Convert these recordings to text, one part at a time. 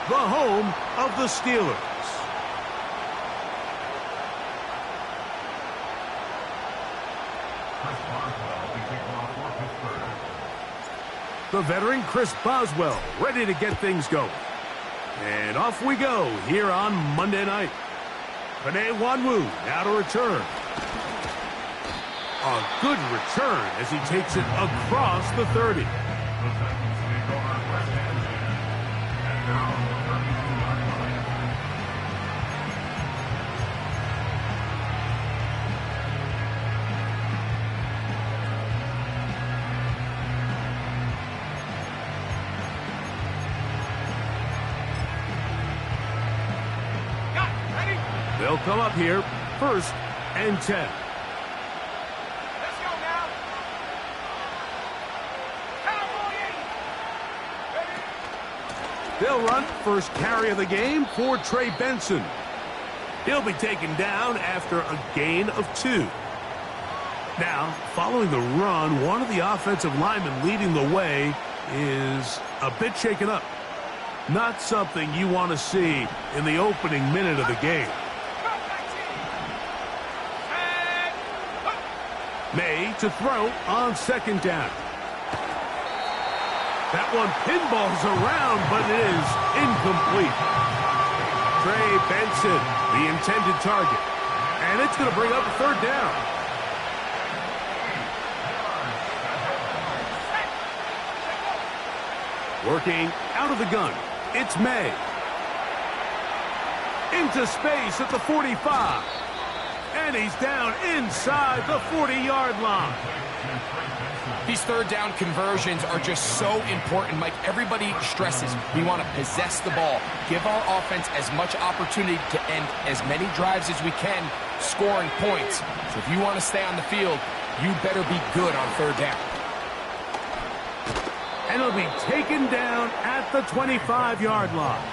the home of the Steelers. The veteran Chris Boswell ready to get things going. And off we go here on Monday night. Penei Nwanwu now to return. A good return as he takes it across the 30. They'll come up here, 1st and 10. Let's go now. They'll run first carry of the game for Trey Benson. He'll be taken down after a gain of 2. Now, following the run, one of the offensive linemen leading the way is a bit shaken up. Not something you want to see in the opening minute of the game. May to throw on 2nd down. That one pinballs around, but it is incomplete. Trey Benson, the intended target. And it's going to bring up a 3rd down. Working out of the gun, it's May. Into space at the 45. And he's down inside the 40-yard line. These 3rd down conversions are just so important. Mike, everybody stresses we want to possess the ball, give our offense as much opportunity to end as many drives as we can, scoring points. So if you want to stay on the field, you better be good on 3rd down. And he'll be taken down at the 25-yard line.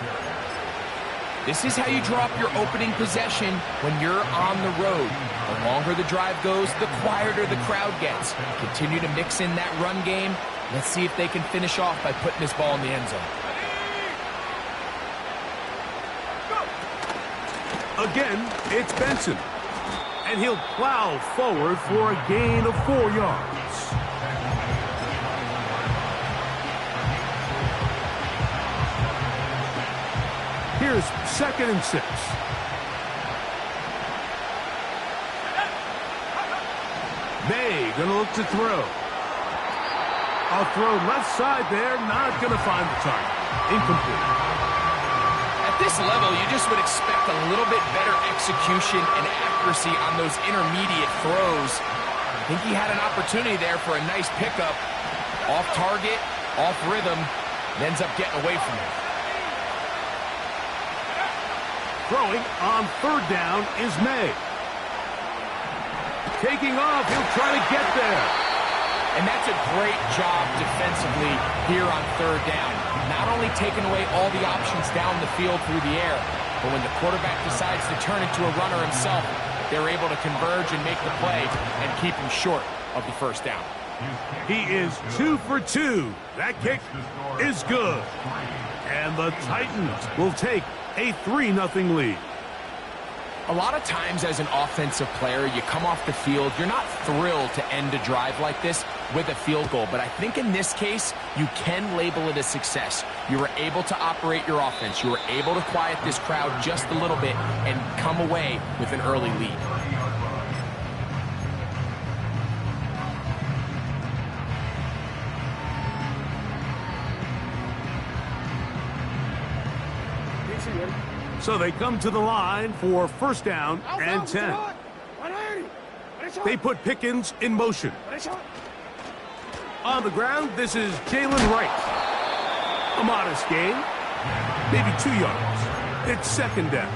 This is how you drop your opening possession when you're on the road. The longer the drive goes, the quieter the crowd gets. Continue to mix in that run game. Let's see if they can finish off by putting this ball in the end zone. Again, it's Benson. And he'll plow forward for a gain of 4 yards. Here's 2nd and 6. May gonna look to throw. A throw left side there, not gonna find the target. Incomplete. At this level, you just would expect a little bit better execution and accuracy on those intermediate throws. I think he had an opportunity there for a nice pickup. Off target, off rhythm, and ends up getting away from it. Throwing on 3rd down is May. Taking off, he'll try to get there. And that's a great job defensively here on 3rd down. Not only taking away all the options down the field through the air, but when the quarterback decides to turn into a runner himself, they're able to converge and make the play and keep him short of the 1st down. He is 2 for 2. That kick is good. And the Titans will take a 3-0 lead. A lot of times as an offensive player, you come off the field, you're not thrilled to end a drive like this with a field goal. But I think in this case, you can label it a success. You were able to operate your offense. You were able to quiet this crowd just a little bit and come away with an early lead. So they come to the line for 1st down and 10. They put Pickens in motion. On the ground, this is Jalen Wright. A modest gain, maybe 2 yards. It's 2nd down.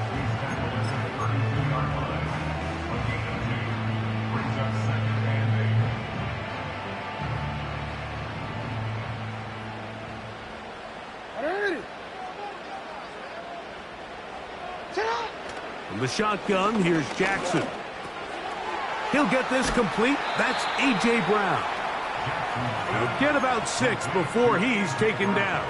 From the shotgun, here's Jackson. He'll get this complete. That's A.J. Brown. He'll get about 6 before he's taken down.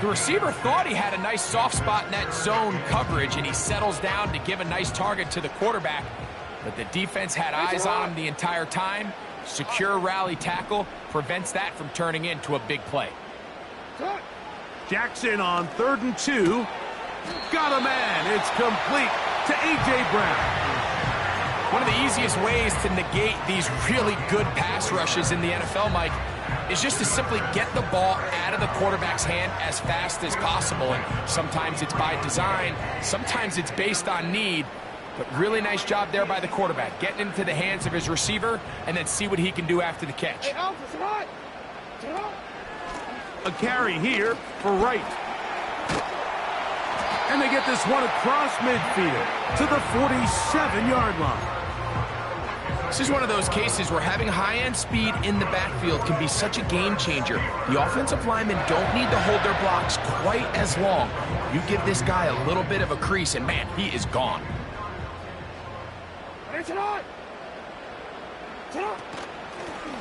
The receiver thought he had a nice soft spot in that zone coverage, and he settles down to give a nice target to the quarterback. But the defense had eyes on him the entire time. Secure rally tackle prevents that from turning into a big play. Jackson on 3rd and 2. Got a man. It's complete to A.J. Brown. One of the easiest ways to negate these really good pass rushes in the NFL, Mike, is just to simply get the ball out of the quarterback's hand as fast as possible. And sometimes it's by design, sometimes it's based on need. But really nice job there by the quarterback, getting into the hands of his receiver and then see what he can do after the catch. Hey, Alpha, sit on. Sit on. A carry here for Wright. And they get this one across midfield to the 47-yard line. This is one of those cases where having high-end speed in the backfield can be such a game changer. The offensive linemen don't need to hold their blocks quite as long. You give this guy a little bit of a crease, and man, he is gone.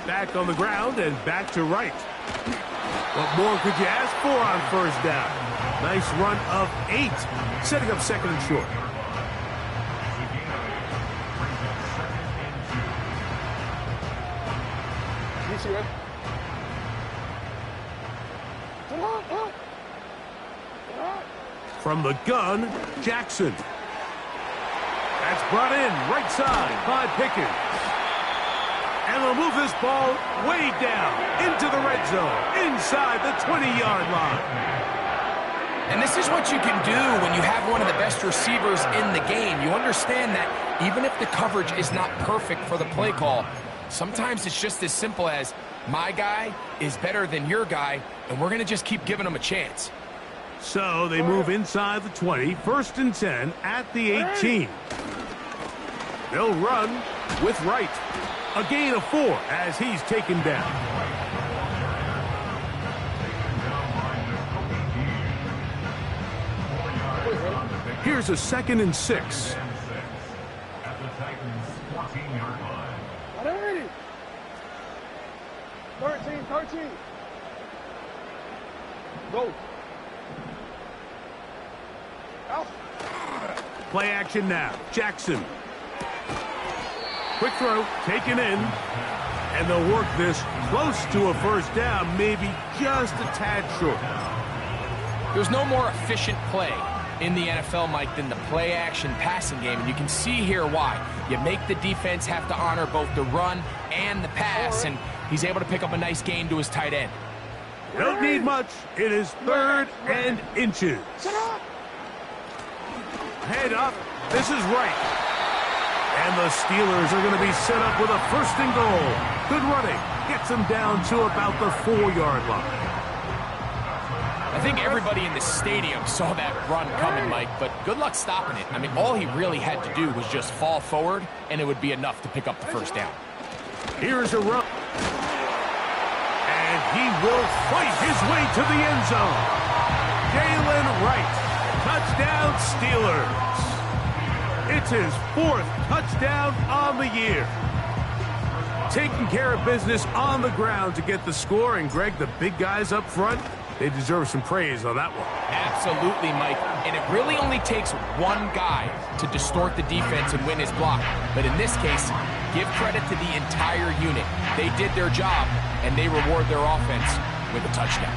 Back on the ground and back to Wright. What more could you ask for on 1st down? Nice run of 8, setting up 2nd and short. From the gun, Jackson. That's brought in right side by Pickens. And they'll move this ball way down into the red zone, inside the 20-yard line. And this is what you can do when you have one of the best receivers in the game. You understand that even if the coverage is not perfect for the play call, sometimes it's just as simple as, my guy is better than your guy, and we're going to just keep giving him a chance. So they move inside the 20, 1st and 10 at the 18. They'll run with Wright. A gain of 4 as he's taken down. Here's a 2nd and 6. At the Titans' 14-yard line. 13. Go. Out. Play action now. Jackson. Quick throw, taken in. And they'll work this close to a 1st down, maybe just a tad short. There's no more efficient play in the NFL, Mike, than the play-action passing game, and you can see here why. You make the defense have to honor both the run and the pass, and he's able to pick up a nice gain to his tight end. Don't need much. It is 3rd and inches. Head up. This is Wright. And the Steelers are going to be set up with a 1st and goal. Good running. Gets them down to about the 4-yard line. I think everybody in the stadium saw that run coming, Mike, but good luck stopping it. I mean, all he really had to do was just fall forward, and it would be enough to pick up the 1st down. Here's a run. And he will fight his way to the end zone. Jalen Wright. Touchdown, Steelers. It's his 4th touchdown on the year. Taking care of business on the ground to get the score. And, Greg, the big guys up front, they deserve some praise on that one. Absolutely, Mike. And it really only takes one guy to distort the defense and win his block. But in this case, give credit to the entire unit. They did their job, and they reward their offense with a touchdown.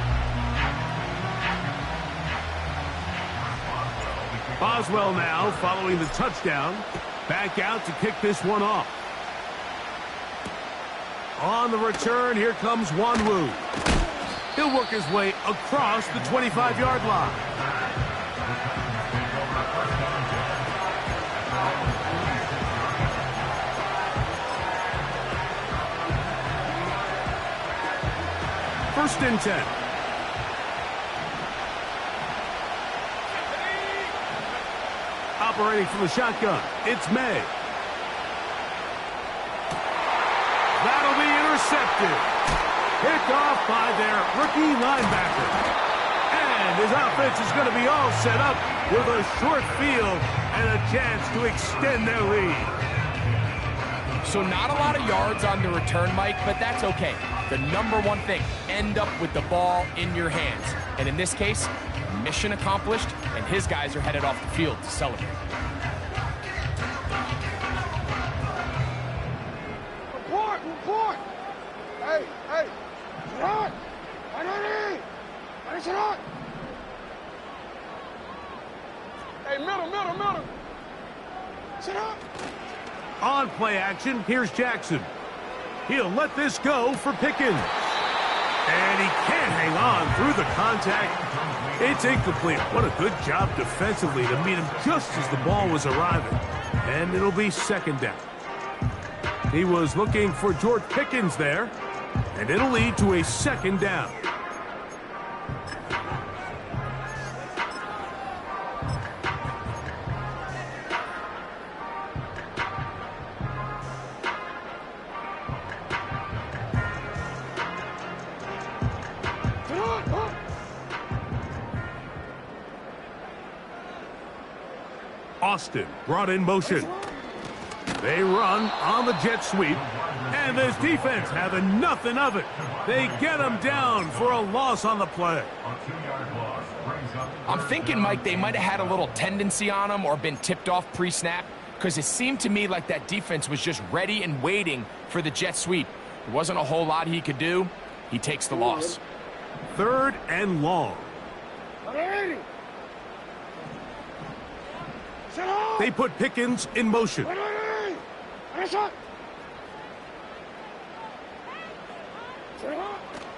Boswell now following the touchdown. Back out to kick this one off. On the return, here comes Wanwu. He'll work his way across the 25-yard line. First and 10. Operating from the shotgun, it's May. That'll be intercepted. Picked off by their rookie linebacker. And his offense is going to be all set up with a short field and a chance to extend their lead. So not a lot of yards on the return, Mike, but that's okay. The number one thing, end up with the ball in your hands. And in this case, mission accomplished, and his guys are headed off the field to celebrate. Report! Hey! Sit on! Sit on! Hey, middle! Sit up! On play action, here's Jackson. He'll let this go for Pickens. And he can't hang on through the contact. It's incomplete. What a good job defensively to meet him just as the ball was arriving. And it'll be second down. He was looking for George Pickens there. And it'll lead to a second down. Austin brought in motion. They run on the jet sweep, and this defense having nothing of it. They get him down for a loss on the play. I'm thinking, Mike, they might have had a little tendency on him or been tipped off pre-snap, because it seemed to me like that defense was just ready and waiting for the jet sweep. There wasn't a whole lot he could do. He takes the loss. Third and long. They put Pickens in motion.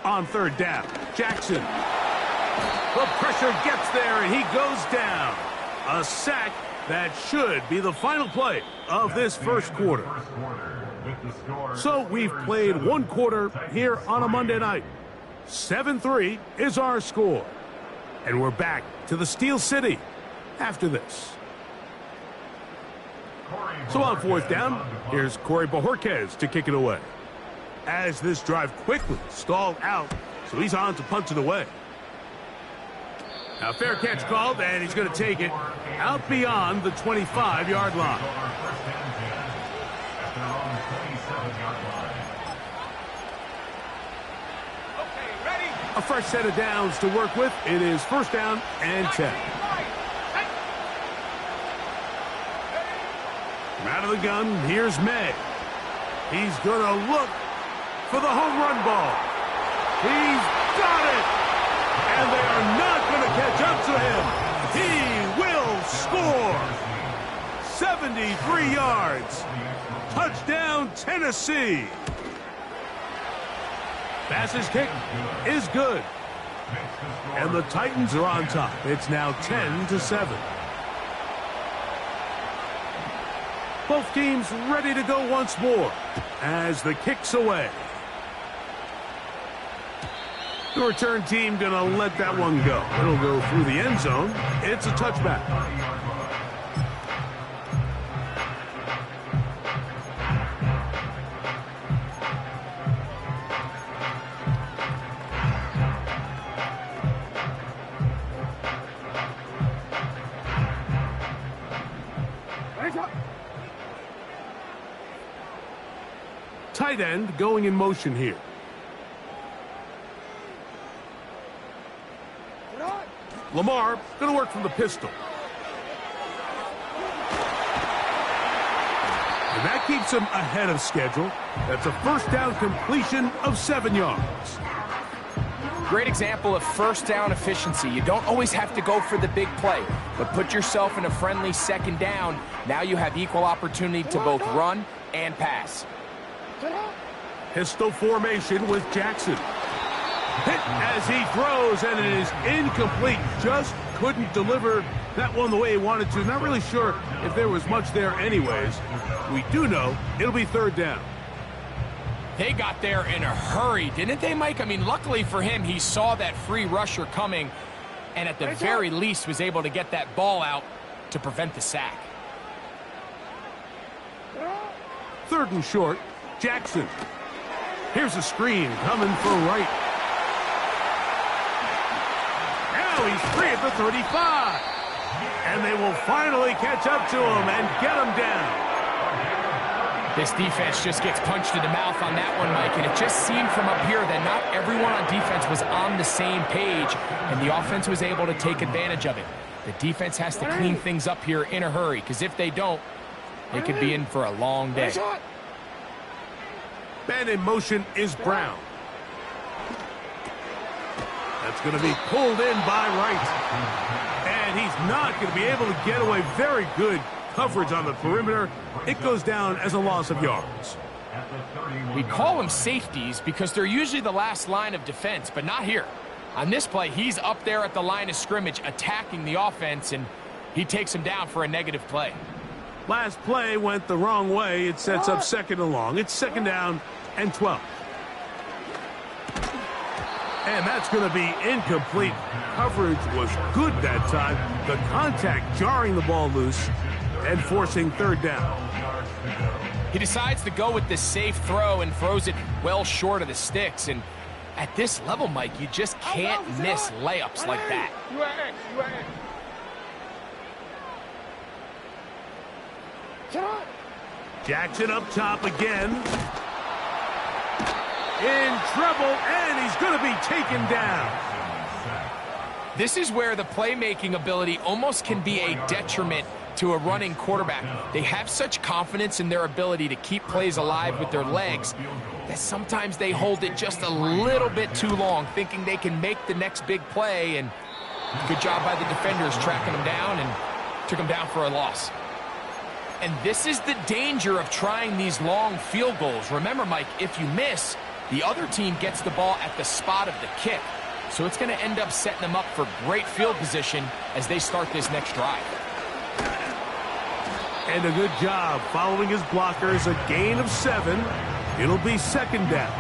On third down, Jackson. The pressure gets there, and he goes down. A sack that should be the final play of this first quarter. So we've played one quarter here on a Monday night. 7-3 is our score. And we're back to the Steel City after this. So on fourth down, here's Corey Bojorquez to kick it away. As this drive quickly stalled out, so he's on to punt it away. Now fair catch called, and he's going to take it out beyond the 25-yard line. A fresh set of downs to work with. It is first down and 10. Out of the gun, here's May. He's going to look for the home run ball. He's got it! And they are not going to catch up to him. He will score! 73 yards. Touchdown, Tennessee. Bass's kick is good. And the Titans are on top. It's now 10-7. Both teams ready to go once more as the kick's away. The return team going to let that one go. It'll go through the end zone. It's a touchback. Tight end going in motion here. Lamar going to work from the pistol. And that keeps him ahead of schedule. That's a first down completion of 7 yards. Great example of first down efficiency. You don't always have to go for the big play, but put yourself in a friendly second down. Now you have equal opportunity to both run and pass. Pistol formation with Jackson. Hit as he throws, and it is incomplete. Just couldn't deliver that one the way he wanted to. Not really sure if there was much there anyways. We do know it'll be third down. They got there in a hurry, didn't they, Mike? I mean, luckily for him, he saw that free rusher coming, and at the very least was able to get that ball out to prevent the sack. Third and short, Jackson. Here's a screen coming for right. Now he's free at the 35. And they will finally catch up to him and get him down. This defense just gets punched in the mouth on that one, Mike, and it just seemed from up here that not everyone on defense was on the same page, and the offense was able to take advantage of it. The defense has to clean things up here in a hurry, because if they don't, they could be in for a long day. Ben in motion is Brown. That's going to be pulled in by Wright. And he's not going to be able to get away. Very good coverage on the perimeter. It goes down as a loss of yards. We call them safeties because they're usually the last line of defense, but not here. On this play, he's up there at the line of scrimmage attacking the offense, and he takes him down for a negative play. Last play went the wrong way. It sets up second and long. It's second down and 12. And that's going to be incomplete. Coverage was good that time. The contact jarring the ball loose and forcing third down. He decides to go with this safe throw and throws it well short of the sticks. And at this level, Mike, you just can't miss layups like that. Jackson up top again. In trouble, and he's going to be taken down. This is where the playmaking ability almost can be a detriment to a running quarterback. They have such confidence in their ability to keep plays alive with their legs that sometimes they hold it just a little bit too long, thinking they can make the next big play, and good job by the defenders tracking them down and took them down for a loss. And this is the danger of trying these long field goals. Remember, Mike, if you miss, the other team gets the ball at the spot of the kick. So it's going to end up setting them up for great field position as they start this next drive. And a good job following his blockers. A gain of 7. It'll be second down.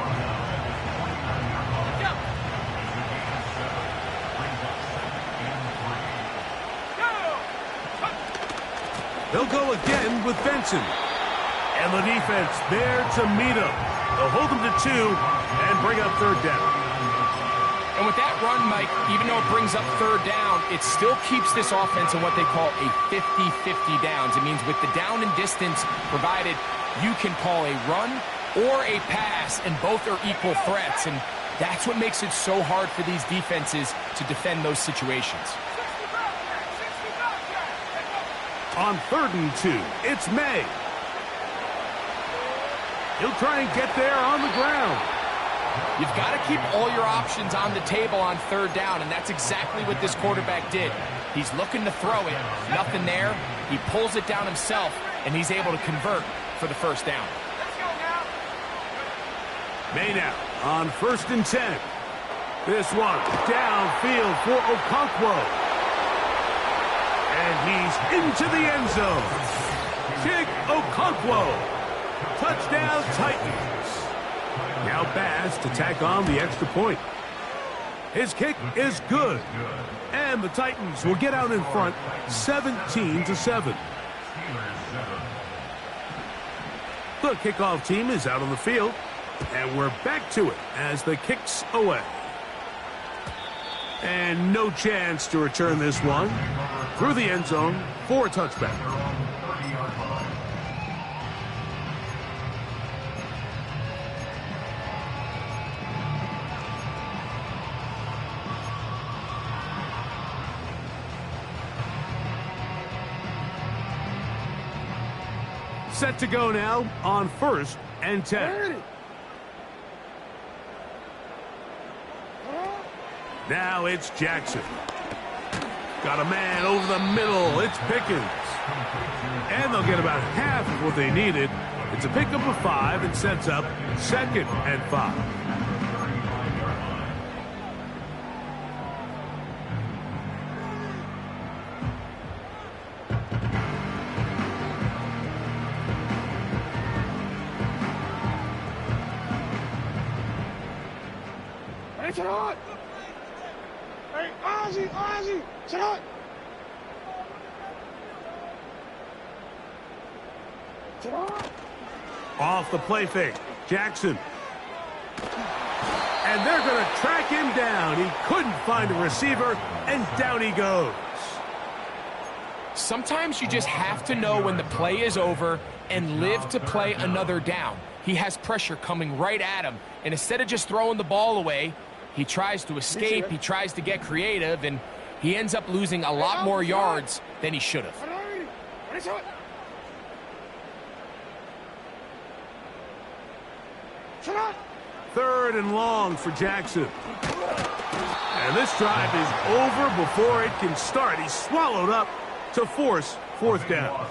They'll go again with Benson. And the defense there to meet him. They'll hold him to 2 and bring up third down. And with that run, Mike, even though it brings up third down, it still keeps this offense in what they call a 50-50 downs. It means with the down and distance provided, you can call a run or a pass, and both are equal threats. And that's what makes it so hard for these defenses to defend those situations. On 3rd and 2, it's May. He'll try and get there on the ground. You've got to keep all your options on the table on third down, and that's exactly what this quarterback did. He's looking to throw it. Nothing there. He pulls it down himself, and he's able to convert for the first down. May now on 1st and 10. This one downfield for Okonkwo. And he's into the end zone. Chig Okonkwo. Touchdown Titans. Now Bass to tack on the extra point. His kick is good. And the Titans will get out in front 17-7. The kickoff team is out on the field. And we're back to it as the kick's away. And no chance to return this one through the end zone for a touchback. Set to go now on 1st and 10. Now it's Jackson. Got a man over the middle. It's Pickens. And they'll get about half of what they needed. It's a pickup of 5 and sets up 2nd and 5. Sit on! Hey, Ozzie! Sit on! Sit on! Off the play fake. Jackson. And they're going to track him down. He couldn't find a receiver, and down he goes. Sometimes you just have to know when the play is over and live to play another down. He has pressure coming right at him, and instead of just throwing the ball away, he tries to escape, he tries to get creative, and he ends up losing a lot more yards than he should have. Third and long for Jackson. And this drive is over before it can start. He's swallowed up to force fourth down.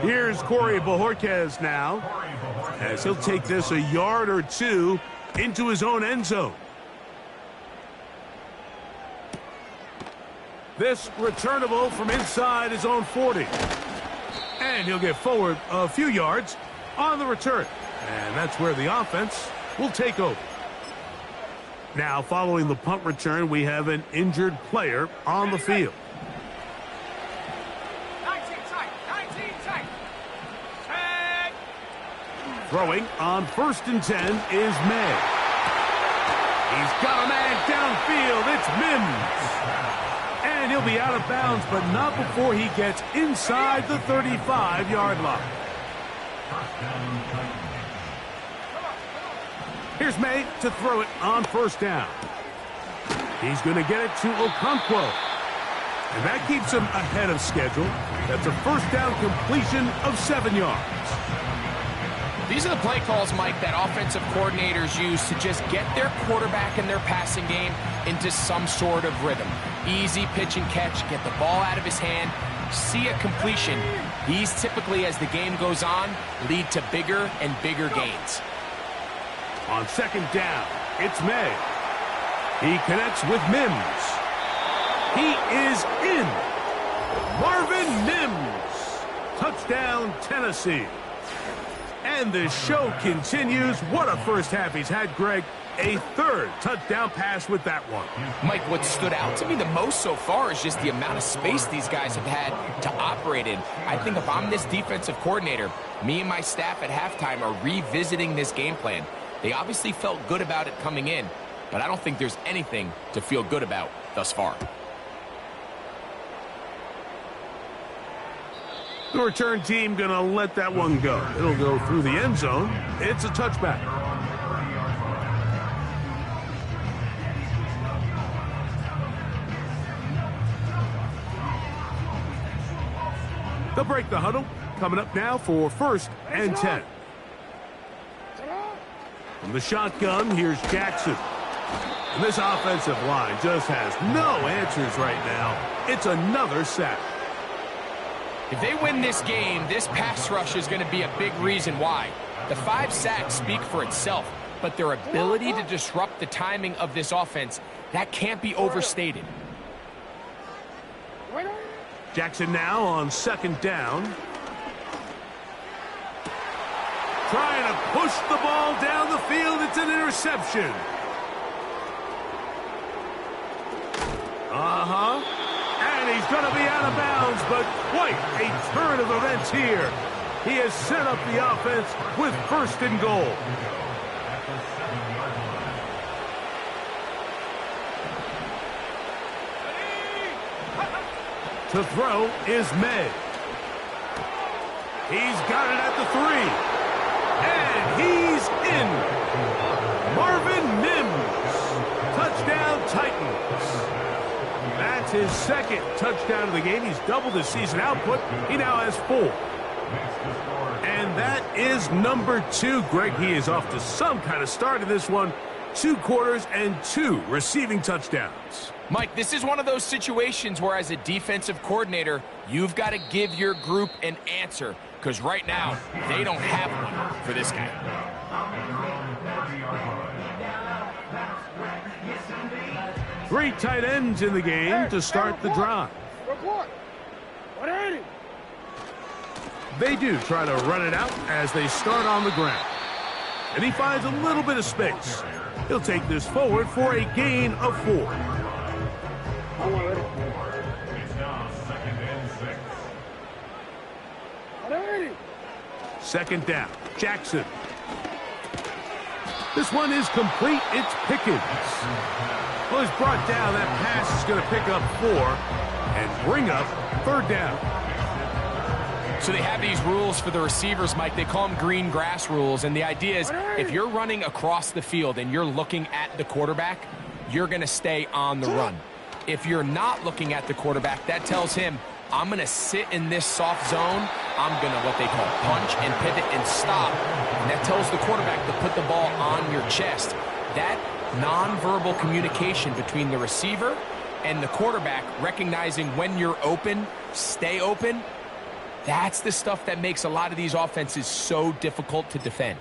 Here's Corey Bojorquez now, as he'll take this a yard or two into his own end zone. This returnable from inside his own 40. And he'll get forward a few yards on the return. And that's where the offense will take over. Now, following the punt return, we have an injured player on the field. 19 tight. Throwing on 1st and 10 is May. He's got a man downfield. It's Mims. And he'll be out of bounds, but not before he gets inside the 35-yard line. Here's May to throw it on 1st down. He's going to get it to Okonkwo. And that keeps him ahead of schedule. That's a 1st down completion of 7 yards. These are the play calls, Mike, that offensive coordinators use to just get their quarterback and their passing game into some sort of rhythm. Easy pitch and catch, get the ball out of his hand, see a completion. These typically, as the game goes on, lead to bigger and bigger gains. On 2nd down, it's May. He connects with Mims. He is in. Marvin Mims. Touchdown, Tennessee. And the show continues. What a first half he's had, Greg. A 3rd touchdown pass with that one. Mike, what stood out to me the most so far is just the amount of space these guys have had to operate in. I think if I'm this defensive coordinator, me and my staff at halftime are revisiting this game plan. They obviously felt good about it coming in, but I don't think there's anything to feel good about thus far. The return team going to let that one go. It'll go through the end zone. It's a touchback. They'll break the huddle. Coming up now for 1st and 10. From the shotgun, here's Jackson. And this offensive line just has no answers right now. It's another sack. If they win this game, this pass rush is going to be a big reason why. The 5 sacks speak for itself, but their ability to disrupt the timing of this offense, that can't be overstated. Jackson now on 2nd down. Trying to push the ball down the field. It's an interception. And he's going to be out of bounds, but quite a turn of events here. He has set up the offense with 1st and goal. To throw is May. He's got it at the 3. And he's in. Marvin Mims. Touchdown, Titans. That's his 2nd touchdown of the game. He's doubled his season output. He now has 4. And that is number 2. Greg, he is off to some kind of start in this one. 2 quarters and 2 receiving touchdowns. Mike, this is one of those situations where as a defensive coordinator, you've got to give your group an answer, because right now, they don't have one for this guy. 3 tight ends in the game to start the drive. Report. 180. They do try to run it out as they start on the ground. And he finds a little bit of space. He'll take this forward for a gain of 4. It's now 2nd and 6. 180. 2nd down. Jackson. This one is complete. It's Pickens. Well, he's brought down. That pass is going to pick up 4. and bring up third down. So they have these rules for the receivers, Mike. They call them green grass rules. And the idea is if you're running across the field and you're looking at the quarterback, you're going to stay on the run. If you're not looking at the quarterback, that tells him, I'm going to sit in this soft zone. I'm going to what they call punch and pivot and stop. And that tells the quarterback to put the ball on your chest. That nonverbal communication between the receiver and the quarterback, recognizing when you're open, stay open, that's the stuff that makes a lot of these offenses so difficult to defend.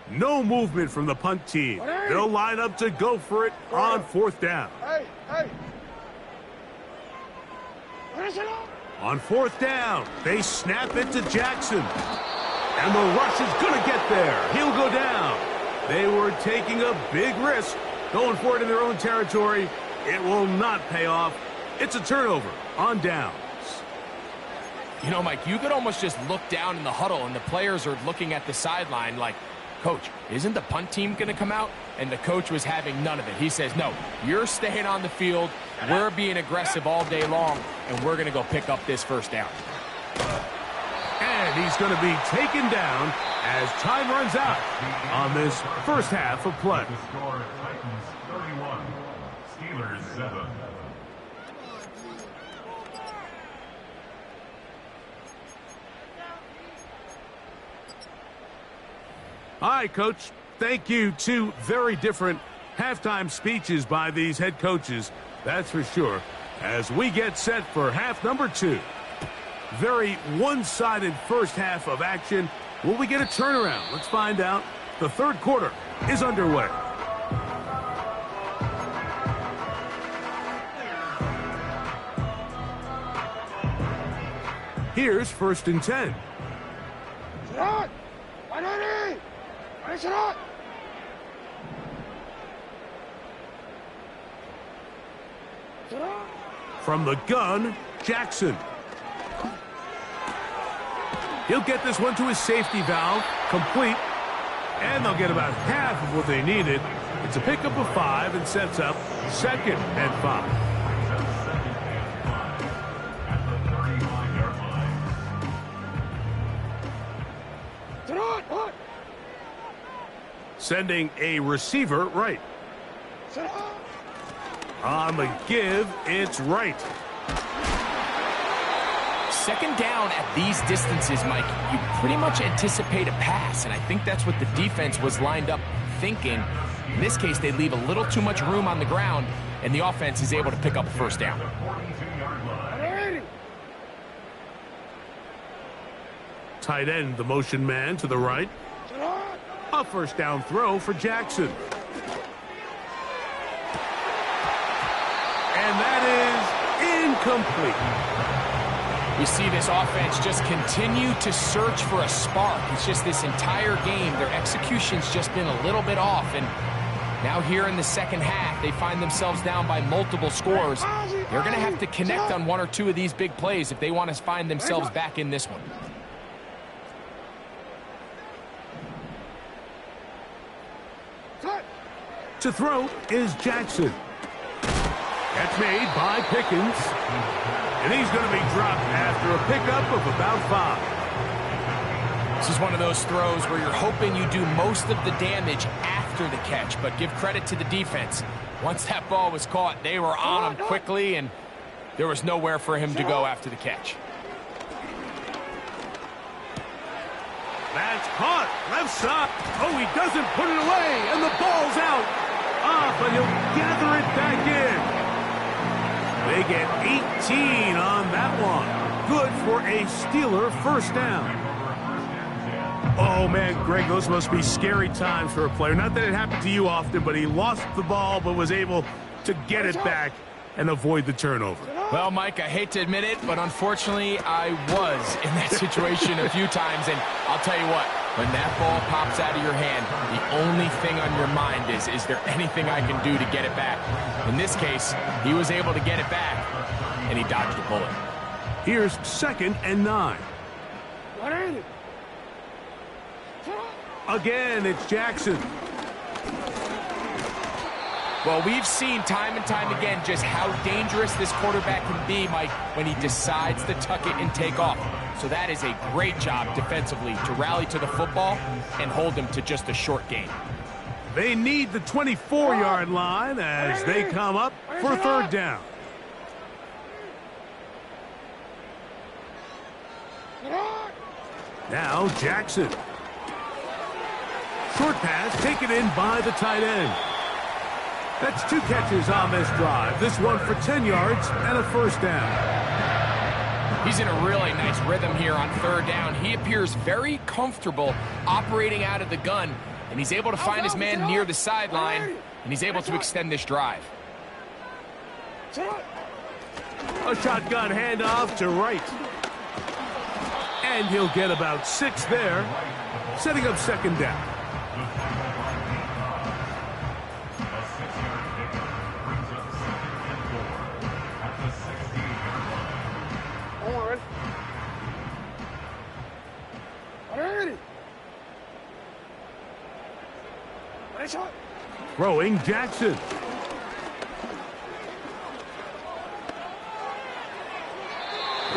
No movement from the punt team. They'll line up to go for it on fourth down. On fourth down, they snap it to Jackson. And the rush is going to get there. He'll go down. They were taking a big risk, going for it in their own territory. It will not pay off. It's a turnover on downs. You know, Mike, you could almost just look down in the huddle, and the players are looking at the sideline like, Coach, isn't the punt team going to come out? And the coach was having none of it. He says, no, you're staying on the field. We're being aggressive all day long, and we're going to go pick up this first down. And he's going to be taken down as time runs out on this first half of play. The score, Titans 31, Steelers 7. All right, Coach. Thank you. Two very different halftime speeches by these head coaches, that's for sure, as we get set for half number 2. Very one-sided first half of action. Will we get a turnaround? Let's find out. The third quarter is underway. Here's 1st and 10. From the gun, Jackson. He'll get this one to his safety valve, complete, and they'll get about half of what they needed. It's a pickup of 5 and sets up 2nd and 5. Sending a receiver right. On the give, it's right. Second down at these distances, Mike, you pretty much anticipate a pass, and I think that's what the defense was lined up thinking. In this case, they leave a little too much room on the ground, and the offense is able to pick up a first down. Tight end, the motion man to the right. A first down throw for Jackson. And that is incomplete. You see this offense just continue to search for a spark. It's just this entire game, their execution's just been a little bit off. And now here in the second half, they find themselves down by multiple scores. They're going to have to connect on one or two of these big plays if they want to find themselves back in this one. To throw is Jackson. That's made by Pickens. And he's going to be dropped after a pickup of about 5. This is one of those throws where you're hoping you do most of the damage after the catch, but give credit to the defense. Once that ball was caught, they were on him quickly, and there was nowhere for him to go after the catch. That's caught. Left side. Oh, he doesn't put it away, and the ball's out. But he'll gather it back in. They get 18 on that one. Good for a Steeler first down. Oh, man, Greg, those must be scary times for a player. Not that it happened to you often, but he lost the ball but was able to get it back and avoid the turnover. Well, Mike, I hate to admit it, but unfortunately I was in that situation a few times, and I'll tell you what, When that ball pops out of your hand, the only thing on your mind is there anything I can do to get it back? In this case, he was able to get it back, and he dodged a bullet. Here's 2nd and 9. Again, it's Jackson. Well, we've seen time and time again just how dangerous this quarterback can be, Mike, when he decides to tuck it and take off. So that is a great job defensively to rally to the football and hold him to just a short gain. They need the 24-yard line as they come up for 3rd down. Now Jackson. Short pass taken in by the tight end. That's 2 catches on this drive. This one for 10 yards and a 1st down. He's in a really nice rhythm here on 3rd down. He appears very comfortable operating out of the gun, and he's able to find his man near the sideline, and he's able to extend this drive. A shotgun handoff to right. And he'll get about 6 there, setting up 2nd down. Throwing Jackson.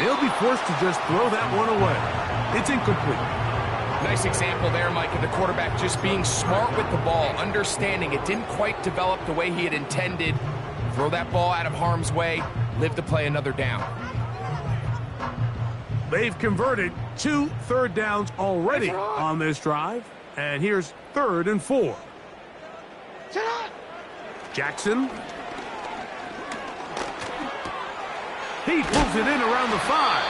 He'll be forced to just throw that one away. It's incomplete. Nice example there, Mike, of the quarterback just being smart with the ball, understanding it didn't quite develop the way he had intended. Throw that ball out of harm's way, live to play another down. They've converted 2 3rd downs already on this drive. And here's 3rd and 4. Jackson. He pulls it in around the 5.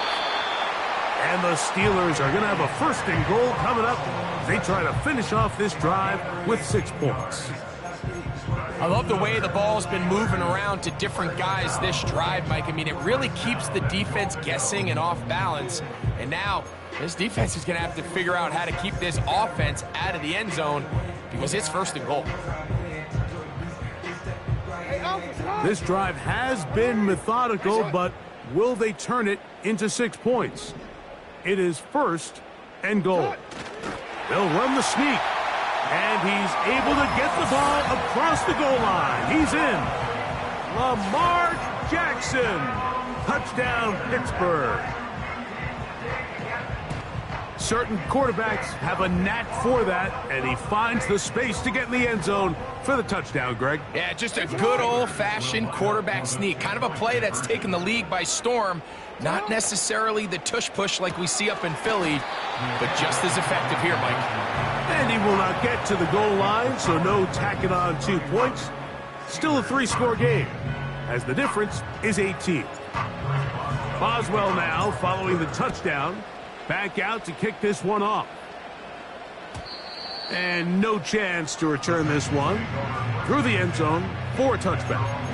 And the Steelers are going to have a 1st and goal coming up. They try to finish off this drive with 6 points. I love the way the ball's been moving around to different guys this drive, Mike. I mean, it really keeps the defense guessing and off balance. And now this defense is going to have to figure out how to keep this offense out of the end zone because it's 1st and goal. This drive has been methodical, but will they turn it into 6 points? It is 1st and goal. They'll run the sneak, and he's able to get the ball across the goal line. He's in. Lamar Jackson. Touchdown, Pittsburgh. Certain quarterbacks have a knack for that, and he finds the space to get in the end zone for the touchdown, Greg. Yeah, just a good old-fashioned quarterback sneak. Kind of a play that's taken the league by storm. Not necessarily the tush-push like we see up in Philly, but just as effective here, Mike. And he will not get to the goal line, so no tacking on 2 points. Still a 3-score game, as the difference is 18. Boswell now following the touchdown. Back out to kick this one off. And no chance to return this one through the end zone for a touchback.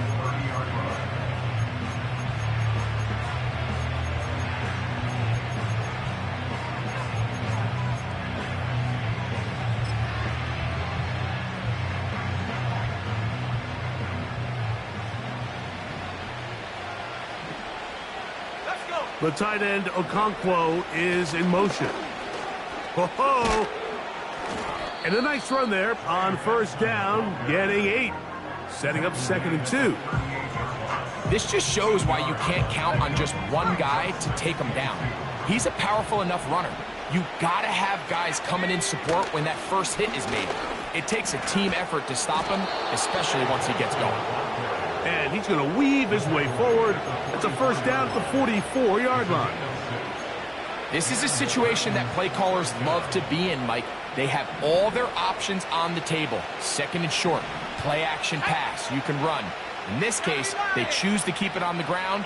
The tight end, Okonkwo, is in motion. Ho-ho! And a nice run there on 1st down, getting 8. Setting up 2nd and 2. This just shows why you can't count on just one guy to take him down. He's a powerful enough runner. You gotta have guys coming in support when that first hit is made. It takes a team effort to stop him, especially once he gets going. And he's going to weave his way forward. It's a 1st down at the 44-yard line. This is a situation that play callers love to be in, Mike. They have all their options on the table. 2nd and short, play action pass, you can run. In this case, they choose to keep it on the ground,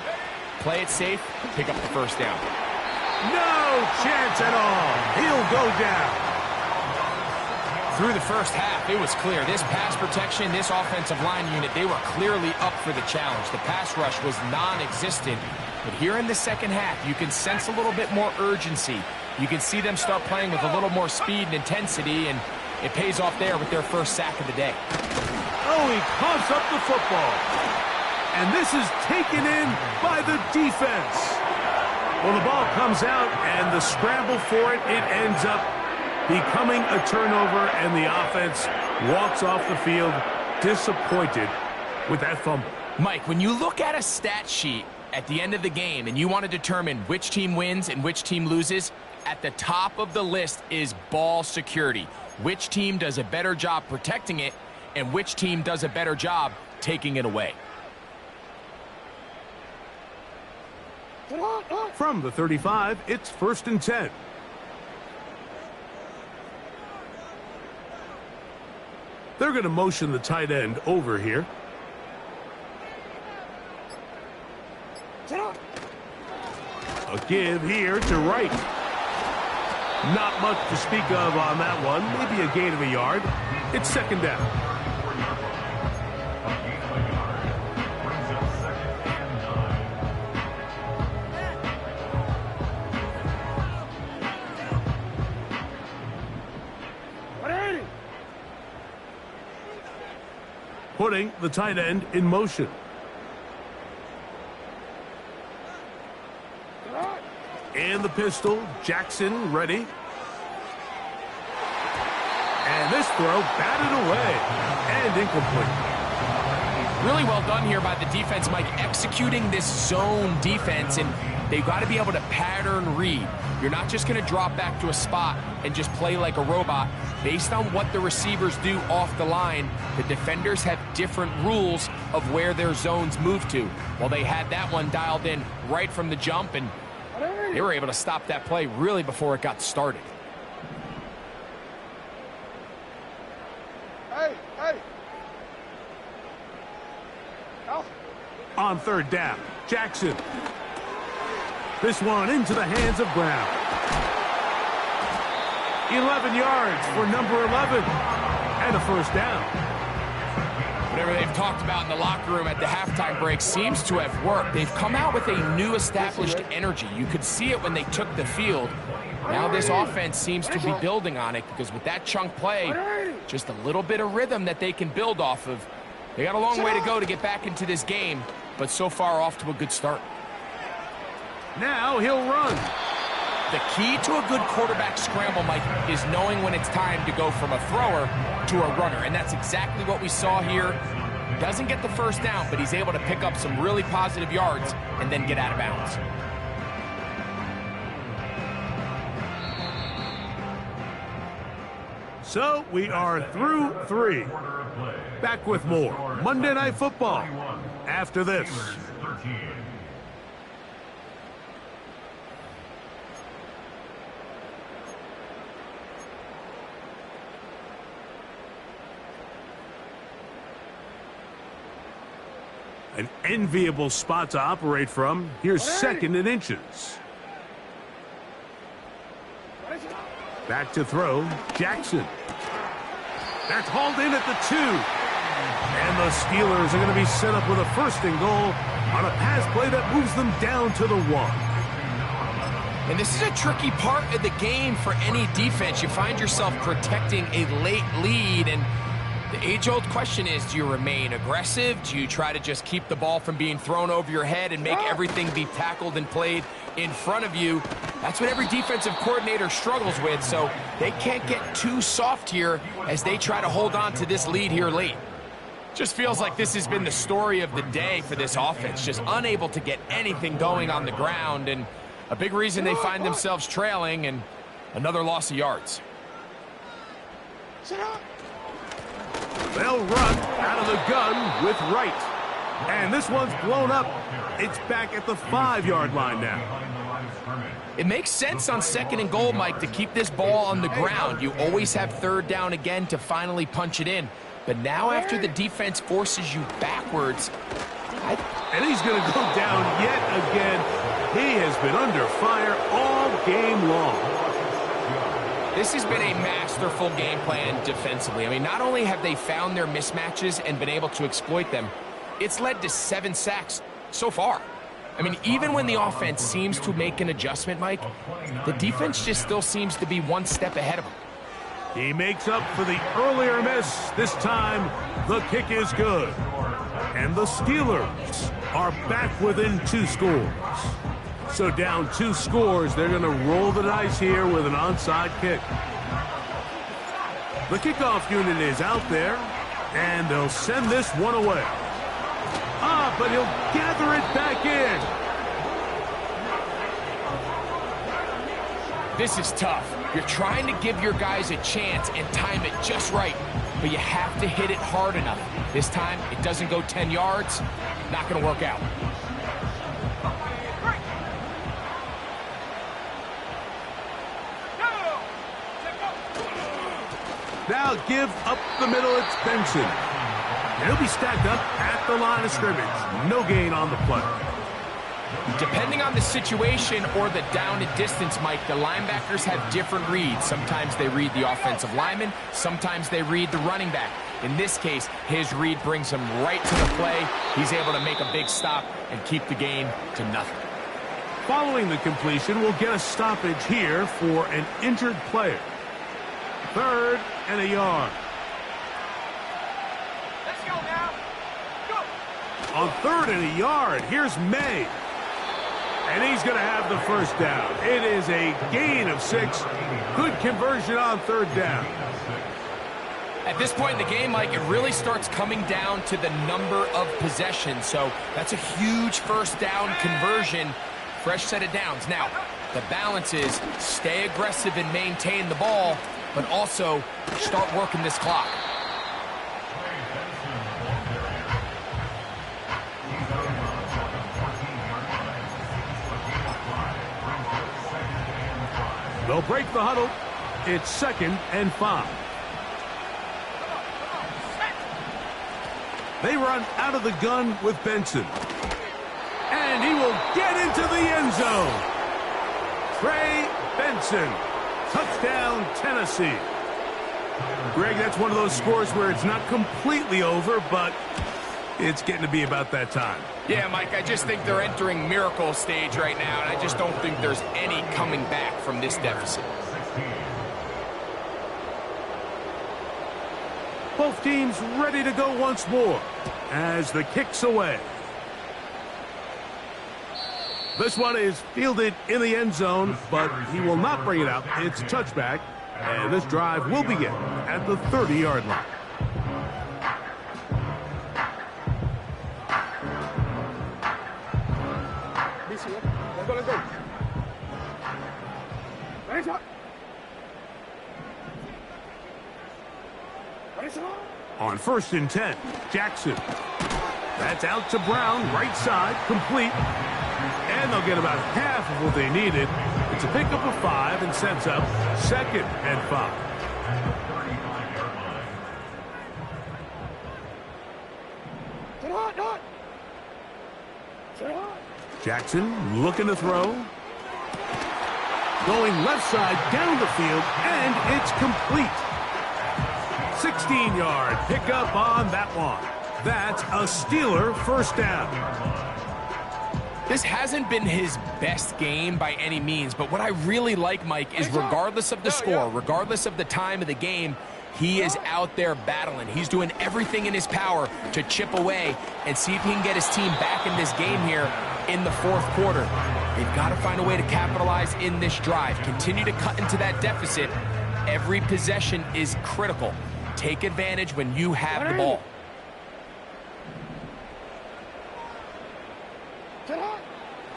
play it safe, pick up the 1st down. No chance at all. He'll go down. Through the first half, it was clear. This pass protection, this offensive line unit, they were clearly up for the challenge. The pass rush was non-existent. But here in the second half, you can sense a little bit more urgency. You can see them start playing with a little more speed and intensity, and it pays off there with their first sack of the day. Oh, he coughs up the football. And this is taken in by the defense. Well, the ball comes out, and the scramble for it, it ends up becoming a turnover, and the offense walks off the field disappointed with that fumble. Mike, when you look at a stat sheet at the end of the game and you want to determine which team wins and which team loses, at the top of the list is ball security. Which team does a better job protecting it and which team does a better job taking it away. From the 35, it's 1st and 10. They're going to motion the tight end over here. A give here to Wright. Not much to speak of on that one. Maybe a gain of a yard. It's 2nd down. Putting the tight end in motion. And the pistol, Jackson ready. And this throw batted away and incomplete. Really well done here by the defense, Mike, executing this zone defense, and they've got to be able to pattern read. You're not just going to drop back to a spot and just play like a robot. Based on what the receivers do off the line, the defenders have different rules of where their zones move to. Well, they had that one dialed in right from the jump, and they were able to stop that play really before it got started. On 3rd down, Jackson. This one into the hands of Brown. 11 yards for number 11. And a 1st down. Whatever they've talked about in the locker room at the halftime break seems to have worked. They've come out with a new established energy. You could see it when they took the field. Now this offense seems to be building on it, because with that chunk play, just a little bit of rhythm that they can build off of. They got a long way to go to get back into this game, but so far off to a good start. Now he'll run. The key to a good quarterback scramble, Mike, is knowing when it's time to go from a thrower to a runner, and that's exactly what we saw here. Doesn't get the 1st down, but he's able to pick up some really positive yards and then get out of bounds. So we are through 3. Back with more Monday Night Football after this. An enviable spot to operate from. Here's 2nd and inches. Back to throw, Jackson. That's hauled in at the 2. And the Steelers are going to be set up with a 1st and goal on a pass play that moves them down to the 1. And this is a tricky part of the game for any defense. You find yourself protecting a late lead, and the age-old question is, do you remain aggressive? Do you try to just keep the ball from being thrown over your head and make everything be tackled and played in front of you? That's what every defensive coordinator struggles with, so they can't get too soft here as they try to hold on to this lead here late. Just feels like this has been the story of the day for this offense, just unable to get anything going on the ground, and a big reason they find themselves trailing, and another loss of yards. They'll run out of the gun with Wright. And this one's blown up. It's back at the 5-yard line now. It makes sense on 2nd and goal, Mike, to keep this ball on the ground. You always have 3rd down again to finally punch it in. But now after the defense forces you backwards, and he's going to go down yet again. He has been under fire all game long. This has been a masterful game plan defensively. I mean, not only have they found their mismatches and been able to exploit them, it's led to 7 sacks so far. I mean, even when the offense seems to make an adjustment, Mike, the defense just still seems to be one step ahead of them. He makes up for the earlier miss. This time, the kick is good. And the Steelers are back within 2 scores. So down 2 scores, they're going to roll the dice here with an onside kick. The kickoff unit is out there, and they'll send this one away. But he'll gather it back in. This is tough. You're trying to give your guys a chance and time it just right, but you have to hit it hard enough. This time, it doesn't go 10 yards. Not going to work out. Now give up the middle, it's Benson. He'll be stacked up at the line of scrimmage. No gain on the play. Depending on the situation or the down and distance, Mike, the linebackers have different reads. Sometimes they read the offensive lineman. Sometimes they read the running back. In this case, his read brings him right to the play. He's able to make a big stop and keep the game to nothing. Following the completion, we'll get a stoppage here for an injured player. 3rd and a yard. Let's go now. Go. On 3rd and a yard, here's May. And he's going to have the first down. It is a gain of 6. Good conversion on 3rd down. At this point in the game, Mike, it really starts coming down to the number of possessions. So that's a huge first down conversion. Fresh set of downs. Now, the balance is stay aggressive and maintain the ball, but also start working this clock. They'll break the huddle. It's 2nd and 5. They run out of the gun with Benson. And he will get into the end zone. Trey Benson. Touchdown, Tennessee. Greg, that's one of those scores where it's not completely over, but it's getting to be about that time. Yeah, Mike, I just think they're entering miracle stage right now, and I just don't think there's any coming back from this deficit. Both teams ready to go once more as the kick's away. This one is fielded in the end zone, but he will not bring it out. It's a touchback, and this drive will begin at the 30-yard line. On 1st and 10, Jackson. That's out to Brown, right side, complete. And they'll get about half of what they needed. It's a pickup of 5 and sets up 2nd and 5. Jackson looking to throw. Going left side down the field, and it's complete. 16-yard pickup on that one. That's a Steeler first down. This hasn't been his best game by any means, but what I really like, Mike, is regardless of the score, regardless of the time of the game, he is out there battling. He's doing everything in his power to chip away and see if he can get his team back in this game here in the 4th quarter. They've got to find a way to capitalize in this drive. Continue to cut into that deficit. Every possession is critical. Take advantage when you have the ball.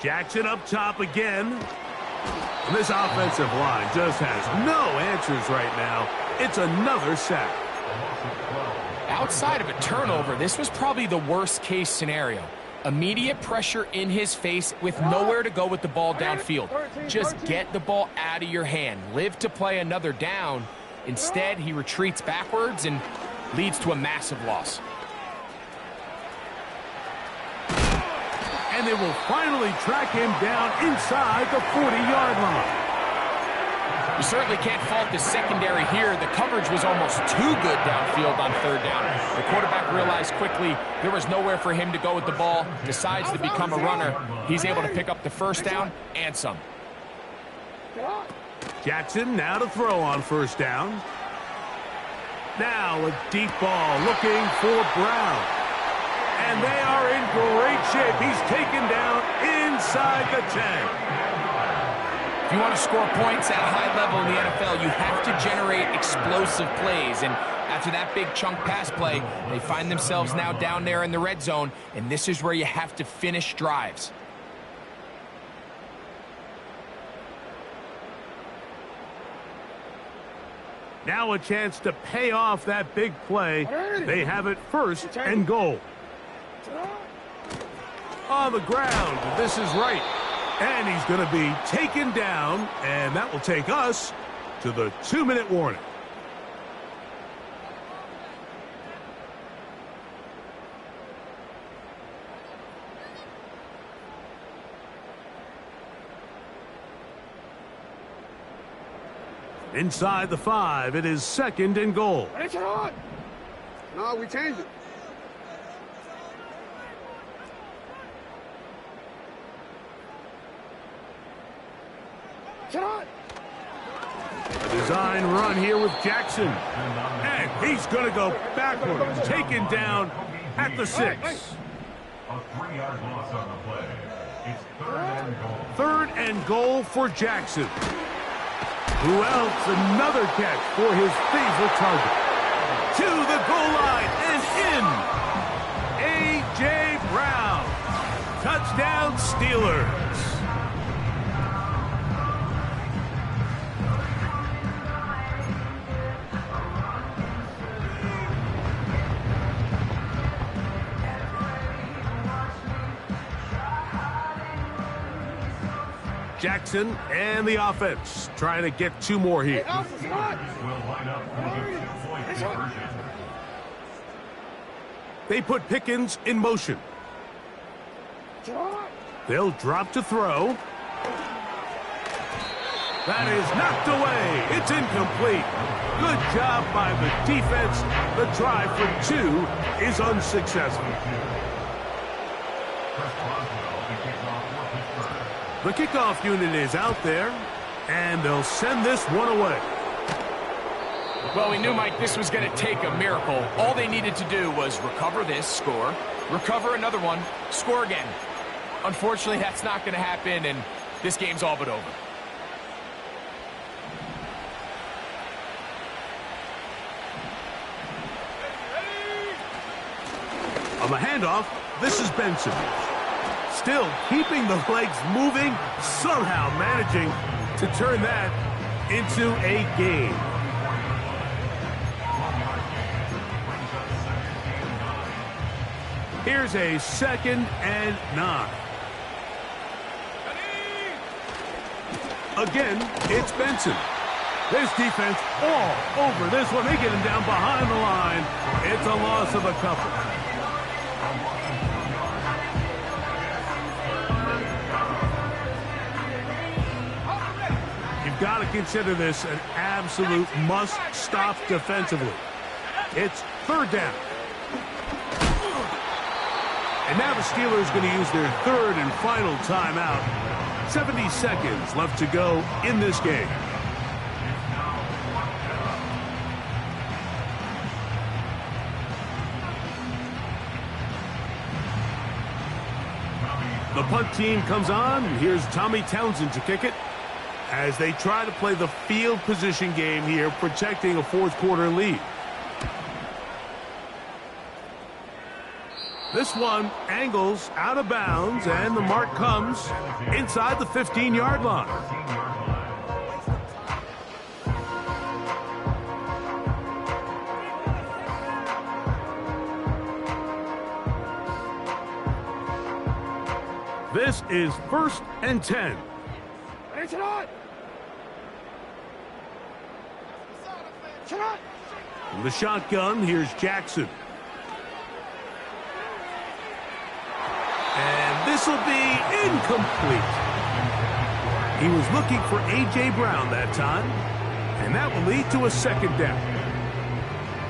Jackson up top again. And this offensive line just has no answers right now. It's another sack. Outside of a turnover, this was probably the worst case scenario. Immediate pressure in his face with nowhere to go with the ball downfield. Just get the ball out of your hand. Live to play another down. Instead, he retreats backwards and leads to a massive loss. And they will finally track him down inside the 40-yard line. You certainly can't fault the secondary here. The coverage was almost too good downfield on third down. The quarterback realized quickly there was nowhere for him to go with the ball, decides to become a runner. He's able to pick up the first down and some. Jackson now to throw on first down. Now a deep ball looking for Brown. And they are in great shape. He's taken down inside the 10. If you want to score points at a high level in the NFL, you have to generate explosive plays. And after that big chunk pass play, they find themselves now down there in the red zone, and this is where you have to finish drives. Now a chance to pay off that big play. They have it first and goal. On the ground, this is right. And he's going to be taken down, and that will take us to the 2-minute warning. Inside the 5, it is second and goal. No, we changed it. A design run here with Jackson. And he's going to go backwards, taken down at the 6. A 3-yard loss on the play. It's Third and goal for Jackson. Who else? Another catch for his favorite target. To the goal line and in. A.J. Brown. Touchdown Steelers. Jackson and the offense trying to get 2 more here. They put Pickens in motion. They'll drop to throw. That is knocked away. It's incomplete. Good job by the defense. The try for 2 is unsuccessful. The kickoff unit is out there, and they'll send this one away. Well, we knew, Mike, this was going to take a miracle. All they needed to do was recover this, score, recover another one, score again. Unfortunately, that's not going to happen, and this game's all but over. On the handoff, this is Benson. Still keeping the legs moving, somehow managing to turn that into a game. Here's a 2nd and 9. Again, it's Benson. This defense all over this one. They get him down behind the line. It's a loss of a couple. Got to consider this an absolute must-stop defensively. It's 3rd down. And now the Steelers going to use their 3rd and final timeout. 70 seconds left to go in this game. The punt team comes on. Here's Tommy Townsend to kick it, as they try to play the field position game here, protecting a 4th quarter lead. This one angles out of bounds, and the mark comes inside the 15-yard line. This is 1st and 10. From the shotgun, here's Jackson. And this will be incomplete. He was looking for A.J. Brown that time, and that will lead to a second down.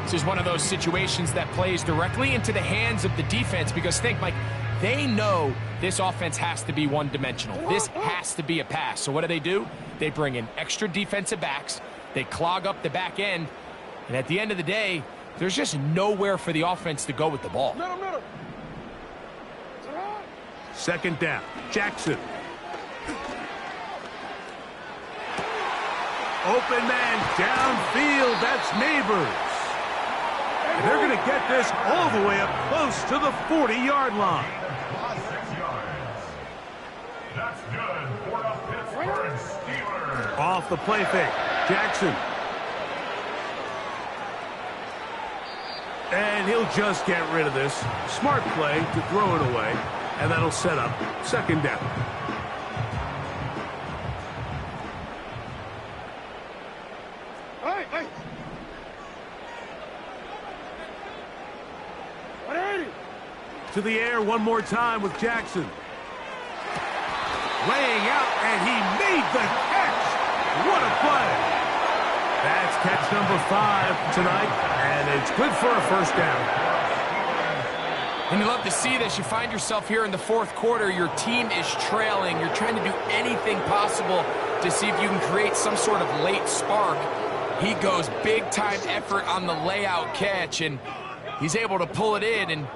This is one of those situations that plays directly into the hands of the defense because think, Mike, they know this offense has to be one-dimensional. This has to be a pass. So what do? They bring in extra defensive backs. They clog up the back end. And at the end of the day, there's just nowhere for the offense to go with the ball. Second down, Jackson. Open man downfield, that's Neighbors. And they're going to get this all the way up close to the 40-yard line. 6 yards. That's good for the Pittsburgh Steelers. Off the play fake, Jackson. And he'll just get rid of this. Smart play to throw it away. And that'll set up second down. Hey! To the air one more time with Jackson. Laying out, and he made the catch. What a play. That's catch number 5 tonight, and it's good for a first down. And you love to see this. You find yourself here in the fourth quarter. Your team is trailing. You're trying to do anything possible to see if you can create some sort of late spark. He goes big-time effort on the layout catch, and he's able to pull it in, and